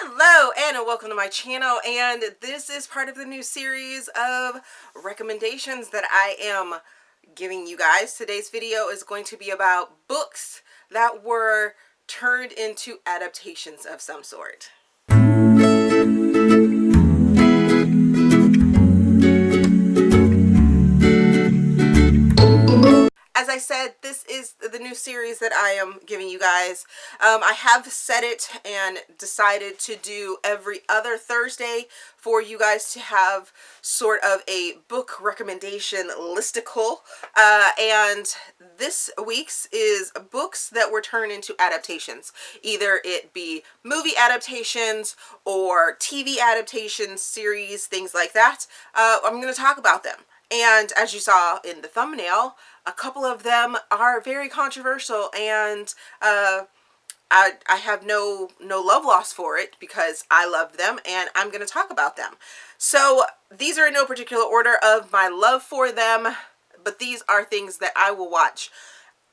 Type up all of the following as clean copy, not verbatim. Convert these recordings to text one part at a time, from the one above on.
Hello and welcome to my channel, and this is part of the new series of recommendations that I am giving you guys. Today's video is going to be about books that were turned into adaptations of some sort. As I said, this is the new series that I am giving you guys. I have set it and decided to do every other Thursday for you guys to have sort of a book recommendation listicle. And this week's is books that were turned into adaptations. Either it be movie adaptations or TV adaptations, series, things like that. I'm going to talk about them. And as you saw in the thumbnail, a couple of them are very controversial, and I have no love lost for it because I love them and I'm going to talk about them. So these are in no particular order of my love for them, but these are things that I will watch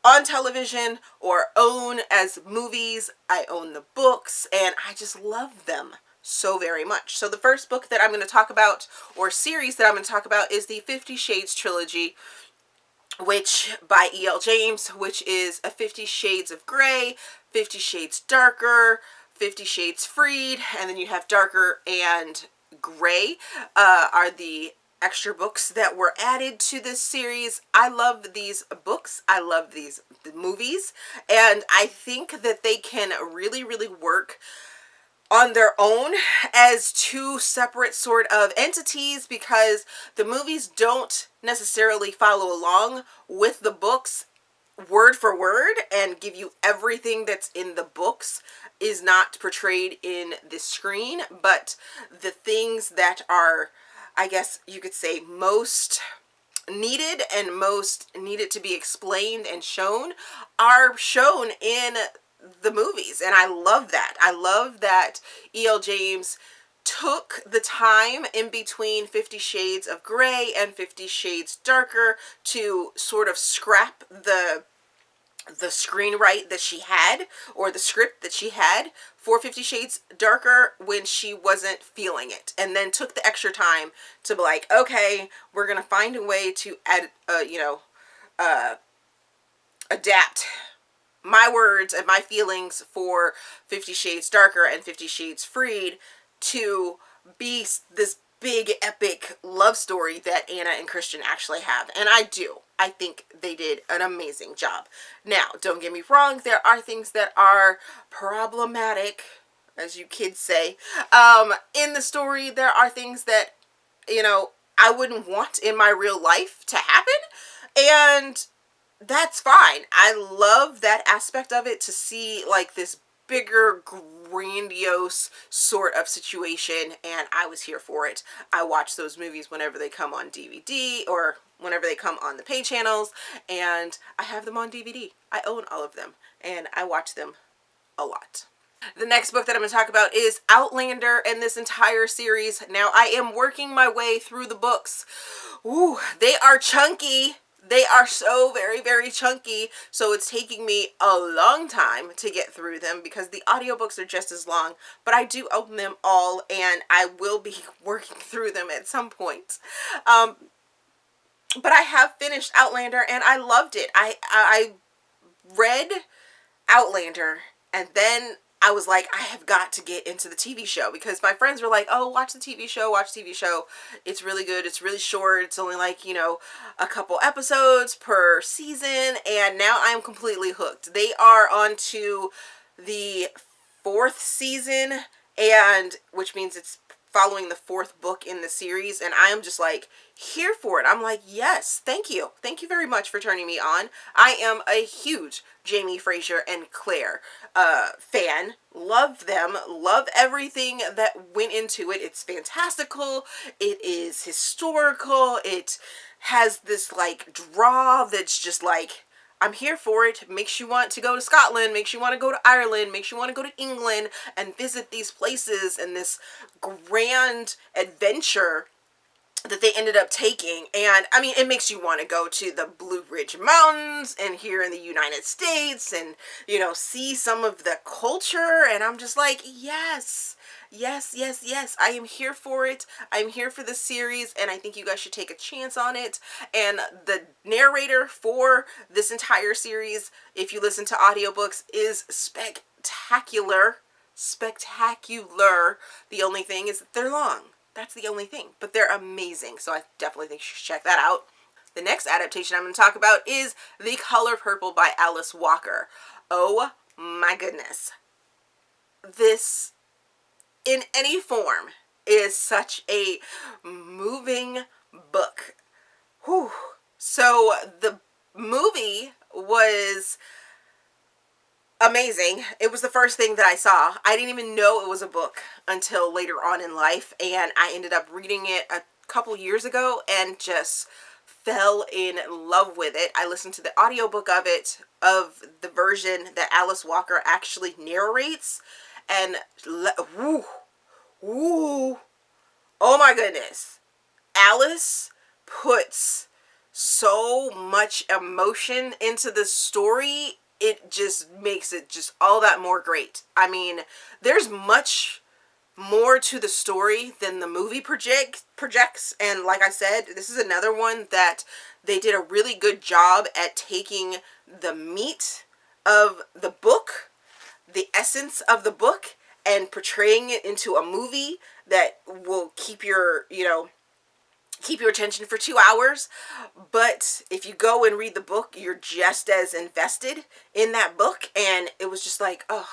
on television or own as movies. I own the books and I just love them so very much. So the first book that I'm going to talk about, or series that I'm going to talk about, is the 50 Shades Trilogy, which by E.L. James, which is a 50 Shades of Grey, 50 Shades Darker, 50 Shades Freed, and then you have Darker and Grey are the extra books that were added to this series. I love these books. I love these movies, and I think that they can really work on their own as two separate sort of entities, because the movies don't necessarily follow along with the books word for word and give you everything that's in the books is not portrayed in the screen, but the things that are, I guess you could say, most needed and most needed to be explained and shown are shown in the movies. And I love that. I love that E.L. James took the time in between 50 Shades of Grey and 50 Shades Darker to sort of scrap the screenwrite that she had, or the script that she had for 50 Shades Darker when she wasn't feeling it, and then took the extra time to be like, okay, we're gonna find a way to adapt my words and my feelings for 50 Shades Darker and 50 Shades Freed to be this big epic love story that Anna and Christian actually have. And I think they did an amazing job. Now, don't get me wrong, there are things that are problematic, as you kids say, in the story. There are things that, I wouldn't want in my real life to happen, and that's fine. I love that aspect of it, to see like this bigger, grandiose sort of situation, and I was here for it. I watch those movies whenever they come on DVD or whenever they come on the pay channels, and I have them on DVD. I own all of them and I watch them a lot. The next book that I'm going to talk about is Outlander, and this entire series. Now, I am working my way through the books. Ooh, they are chunky. They are so very chunky, so it's taking me a long time to get through them because the audiobooks are just as long, but I do own them all and I will be working through them at some point. But I have finished Outlander and I loved it. I read Outlander and then I was like, I have got to get into the TV show, because my friends were like, oh, watch the TV show, watch TV show. It's really good. It's really short. It's only like, a couple episodes per season. And now I am completely hooked. They are on to the 4th season, and which means it's following the 4th book in the series, and I am just like here for it. I'm like, yes, thank you very much for turning me on. I am a huge Jamie Fraser and Claire fan. Love them, love everything that went into it. It's fantastical, it is historical, it has this like draw that's just like, I'm here for it. Makes you want to go to Scotland, makes you want to go to Ireland, makes you want to go to England and visit these places, and this grand adventure that they ended up taking. And I mean, it makes you want to go to the Blue Ridge Mountains and here in the United States and, see some of the culture. And I'm just like, yes, Yes, yes, yes. I am here for it. I'm here for the series, and I think you guys should take a chance on it. And the narrator for this entire series, if you listen to audiobooks, is spectacular. Spectacular. The only thing is that they're long. That's the only thing. But they're amazing. So I definitely think you should check that out. The next adaptation I'm going to talk about is The Color Purple by Alice Walker. Oh my goodness. This, in any form, is such a moving book. Whew. So the movie was amazing. It was the first thing that I saw. I didn't even know it was a book until later on in life, and I ended up reading it a couple years ago and just fell in love with it. I listened to the audiobook of it, of the version that Alice Walker actually narrates, and woo, woo, oh my goodness. Alice puts so much emotion into the story. It just makes it just all that more great. I mean, there's much more to the story than the movie projects, and like I said, this is another one that they did a really good job at taking the meat of the book, the essence of the book, and portraying it into a movie that will keep your, keep your attention for 2 hours. But if you go and read the book, you're just as invested in that book. And it was just like, oh,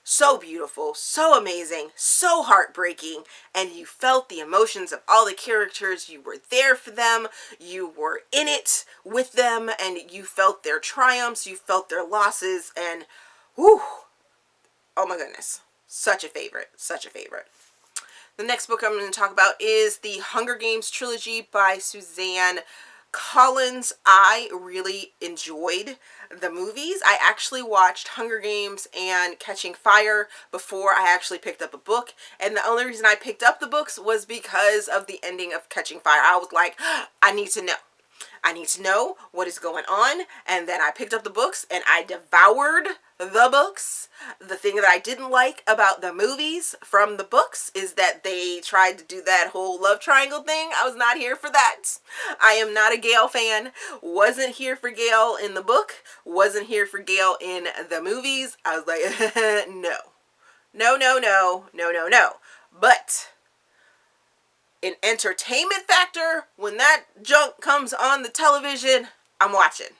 so beautiful, so amazing, so heartbreaking, and you felt the emotions of all the characters. You were there for them, you were in it with them, and you felt their triumphs, you felt their losses, and whew, oh my goodness, such a favorite, such a favorite. The next book I'm going to talk about is the Hunger Games Trilogy by Suzanne Collins. I really enjoyed the movies. I actually watched Hunger Games and Catching Fire before I actually picked up a book, and the only reason I picked up the books was because of the ending of Catching Fire. I was like, I need to know. I need to know what is going on. And then I picked up the books and I devoured the books. The thing that I didn't like about the movies from the books is that they tried to do that whole love triangle thing. I was not here for that. I am not a Gale fan. Wasn't here for Gale in the book. Wasn't here for Gale in the movies. I was like, no. No, no, no, no, no, no. But in entertainment factor, when that junk comes on the television, I'm watching.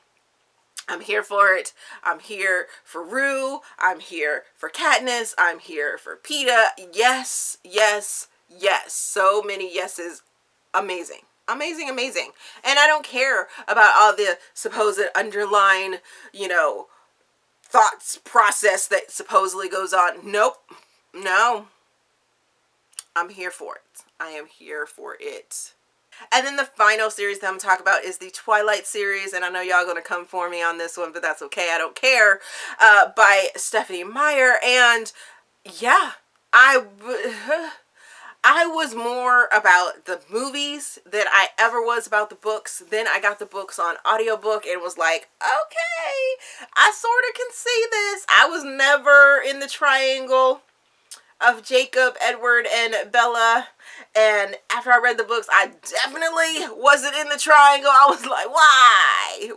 I'm here for it. I'm here for Rue. I'm here for Katniss. I'm here for Peeta. Yes, yes, yes. So many yeses. Amazing. Amazing, amazing. And I don't care about all the supposed underlying, thoughts process that supposedly goes on. Nope. No. I'm here for it. I am here for it. And then the final series that I'm talking about is the Twilight Series, and I know y'all gonna come for me on this one, but that's okay, I don't care, by Stephenie Meyer. And yeah, I was more about the movies than I ever was about the books. Then I got the books on audiobook and was like, okay, I sort of can see this. I was never in the triangle of Jacob, Edward, and Bella, and after I read the books, I definitely wasn't in the triangle. I was like,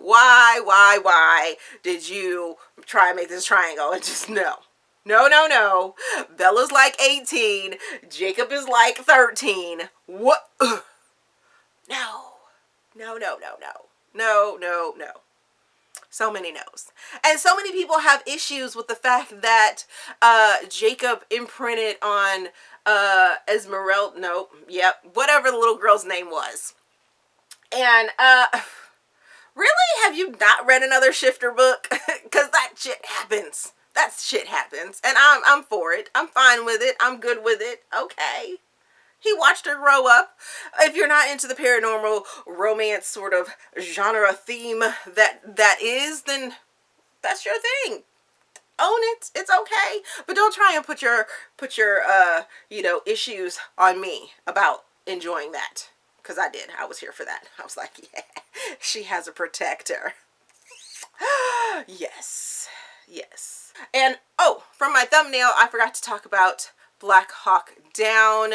why did you try and make this triangle? And just no. No. Bella's like 18, Jacob is like 13. What? No. So many no's. And so many people have issues with the fact that Jacob imprinted on Esmeralda. Nope. Yep. Whatever the little girl's name was. And really? Have you not read another Shifter book? Because that shit happens. That shit happens. And I'm for it. I'm fine with it. I'm good with it. Okay. He watched her grow up. If you're not into the paranormal romance sort of genre theme that is, then that's your thing. Own it. It's okay. But don't try and put your issues on me about enjoying that. Because I did. I was here for that. I was like, yeah, she has a protector. Yes. And, oh, from my thumbnail, I forgot to talk about Black Hawk Down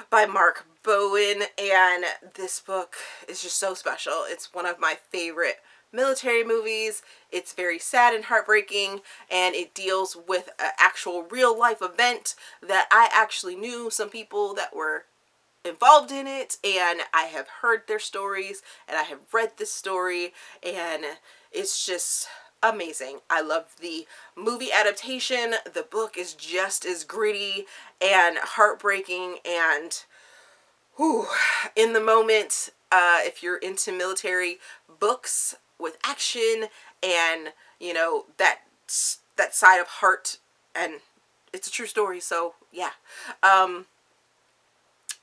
by Mark Bowen, and this book is just so special. It's one of my favorite military movies. It's very sad and heartbreaking, and it deals with an actual real life event that I actually knew some people that were involved in it, and I have heard their stories, and I have read this story, and it's just amazing. I love the movie adaptation. The book is just as gritty and heartbreaking and whew, in the moment. If you're into military books with action and, you know, that side of heart, and it's a true story, so yeah.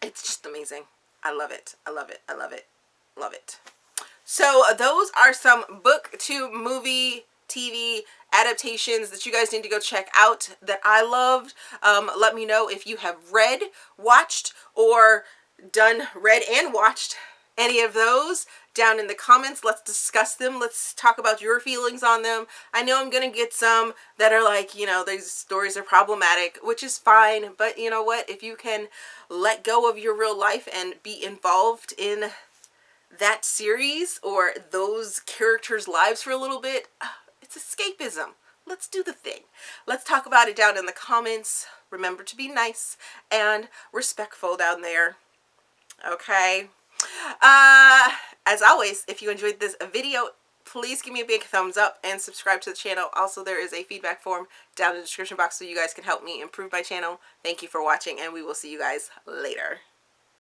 It's just amazing. I love it. I love it. I love it. Love it. So those are some book to movie TV adaptations that you guys need to go check out that I loved. Let me know if you have read, watched, or read and watched any of those down in the comments. Let's discuss them. Let's talk about your feelings on them. I know I'm going to get some that are like, you know, these stories are problematic, which is fine. But you know what? If you can let go of your real life and be involved in that series or those characters' lives for a little bit, it's escapism. Let's do the thing. Let's talk about it down in the comments. Remember to be nice and respectful down there. Okay. As always, if you enjoyed this video, please give me a big thumbs up and subscribe to the channel. Also, there is a feedback form down in the description box so you guys can help me improve my channel. Thank you for watching, and we will see you guys later.